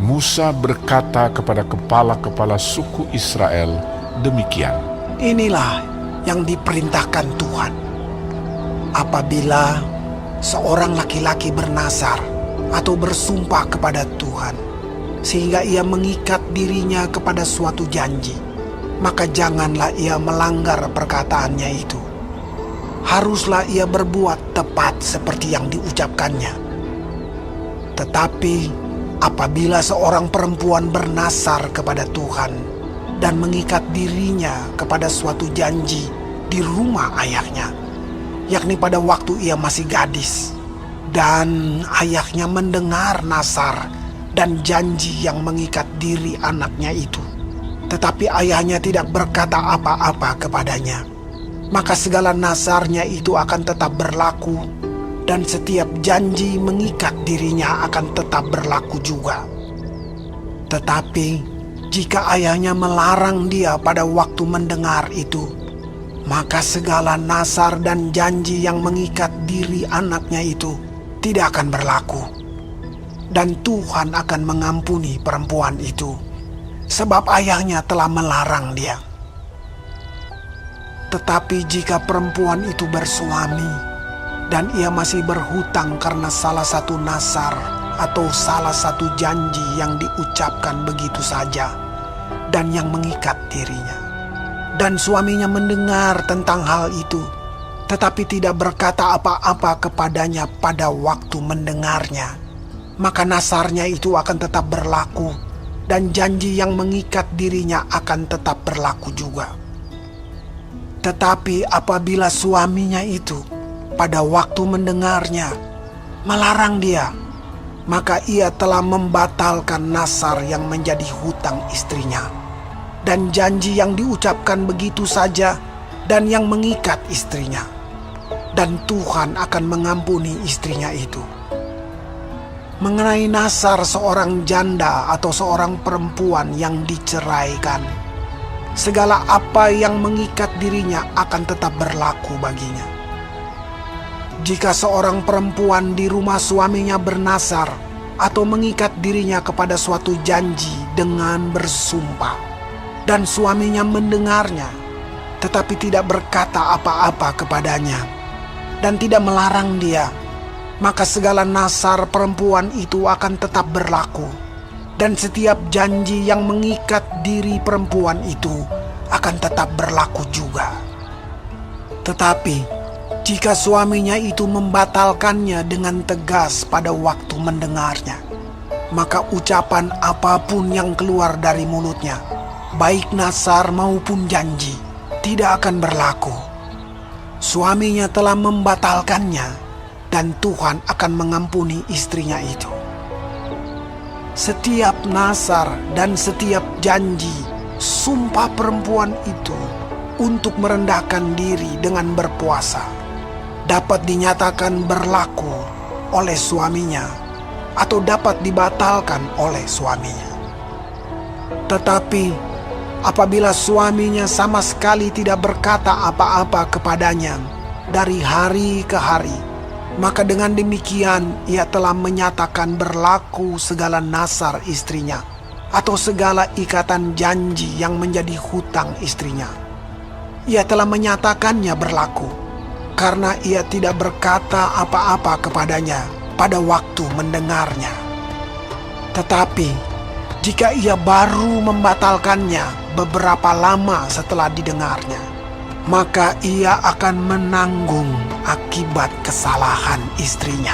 Musa berkata kepada kepala-kepala suku Israel demikian, Inilah yang diperintahkan Tuhan. Apabila seorang laki-laki bernazar atau bersumpah kepada Tuhan, sehingga ia mengikat dirinya kepada suatu janji, maka janganlah ia melanggar perkataannya itu. Haruslah ia berbuat tepat seperti yang diucapkannya. Tetapi apabila seorang perempuan bernazar kepada Tuhan dan mengikat dirinya kepada suatu janji di rumah ayahnya, yakni pada waktu ia masih gadis, dan ayahnya mendengar nazar dan janji yang mengikat diri anaknya itu, tetapi ayahnya tidak berkata apa-apa kepadanya, maka segala nazarnya itu akan tetap berlaku, dan setiap janji mengikat dirinya akan tetap berlaku juga. Tetapi jika ayahnya melarang dia pada waktu mendengar itu, maka segala nazar dan janji yang mengikat diri anaknya itu tidak akan berlaku. Dan Tuhan akan mengampuni perempuan itu, sebab ayahnya telah melarang dia. Tetapi jika perempuan itu bersuami, dan ia masih berhutang karena salah satu nazar atau salah satu janji yang diucapkan begitu saja, dan yang mengikat dirinya, dan suaminya mendengar tentang hal itu, tetapi tidak berkata apa-apa kepadanya pada waktu mendengarnya, maka nazarnya itu akan tetap berlaku, dan janji yang mengikat dirinya akan tetap berlaku juga. Tetapi apabila suaminya itu pada waktu mendengarnya melarang dia, maka ia telah membatalkan nazar yang menjadi hutang istrinya, dan janji yang diucapkan begitu saja, dan yang mengikat istrinya. Dan Tuhan akan mengampuni istrinya itu. Mengenai nazar seorang janda atau seorang perempuan yang diceraikan, segala apa yang mengikat dirinya akan tetap berlaku baginya. Jika seorang perempuan di rumah suaminya bernazar atau mengikat dirinya kepada suatu janji dengan bersumpah, dan suaminya mendengarnya, tetapi tidak berkata apa-apa kepadanya, dan tidak melarang dia, maka segala nazar perempuan itu akan tetap berlaku, dan setiap janji yang mengikat diri perempuan itu akan tetap berlaku juga. Tetapi jika suaminya itu membatalkannya dengan tegas pada waktu mendengarnya, maka ucapan apapun yang keluar dari mulutnya, baik nazar maupun janji, tidak akan berlaku. Suaminya telah membatalkannya, dan Tuhan akan mengampuni istrinya itu. Setiap nazar dan setiap janji sumpah perempuan itu untuk merendahkan diri dengan berpuasa dapat dinyatakan berlaku oleh suaminya atau dapat dibatalkan oleh suaminya. Tetapi apabila suaminya sama sekali tidak berkata apa-apa kepadanya dari hari ke hari, maka dengan demikian ia telah menyatakan berlaku segala nazar istrinya atau segala ikatan janji yang menjadi hutang istrinya. Ia telah menyatakannya berlaku, karena ia tidak berkata apa-apa kepadanya pada waktu mendengarnya. Tetapi jika ia baru membatalkannya beberapa lama setelah didengarnya, maka ia akan menanggung akibat kesalahan istrinya.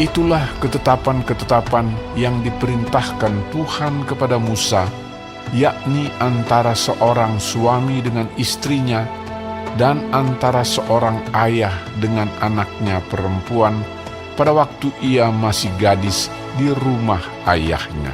Itulah ketetapan-ketetapan yang diperintahkan Tuhan kepada Musa, yakni antara seorang suami dengan istrinya, dan antara seorang ayah dengan anaknya perempuan pada waktu ia masih gadis di rumah ayahnya.